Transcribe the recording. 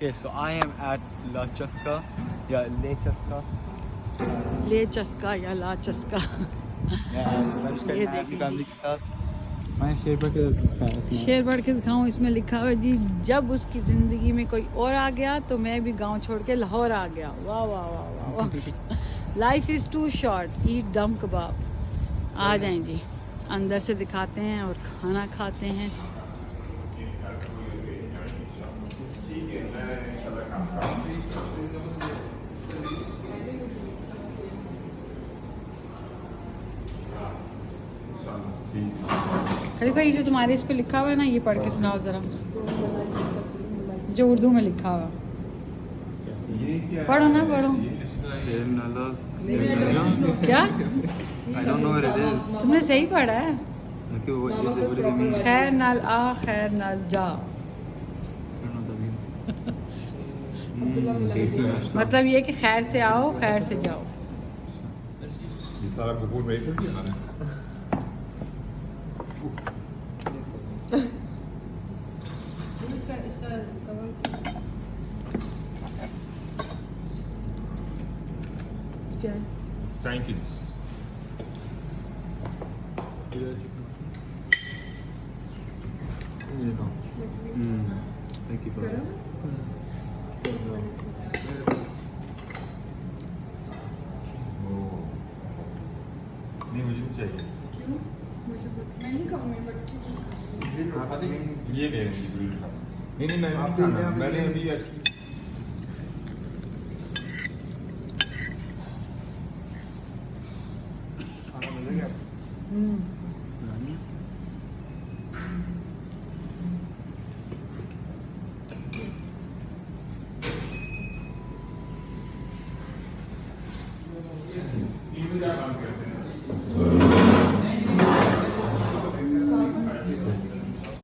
Okay, so I am at La Chaska, yeah, Le Chaska. ले चस्का या ला चस्का लंच ये करना है अपनी देखें फैमिली जी। के साथ। मैं शेर पढ़ के दिखाया इसमें। शेर पढ़ के दिखाऊं, इसमें लिखा हुआ है जी, जब उसकी ज़िंदगी में कोई और आ गया तो मैं भी गांव छोड़ के लाहौर आ गया। वाह वाह वाह वाह वाह। लाइफ इज़ टू शॉर्ट, ईट दम कबाब। आ जाएं जी, अंदर से दिखाते हैं और खाना खाते हैं। खलीफा, ये जो तुम्हारे इस पे लिखा हुआ है ना, ये पढ़ के सुनाओ ज़रा, जो उर्दू में लिखा हुआ। पढ़ो ना, पढ़ो। क्या? I don't know what it is. तुमने सही पढ़ा है। Okay, what does it mean? खैर नाल आ खैर नाल जा, I don't know what that means. देसी नाश्ता। मतलब ये कि खैर से आओ खैर से जाओ। Je staat op de goed mee te gaan. Thank you. Thank you, brother. नहीं मुझे भी चाहिए। मैं नहीं खाऊंगी ये ले रही नहीं नहीं मैं नहीं खाना, मैंने अभी एक्चुअली खाना मिलेगा। ये भी क्या काम करते हैं?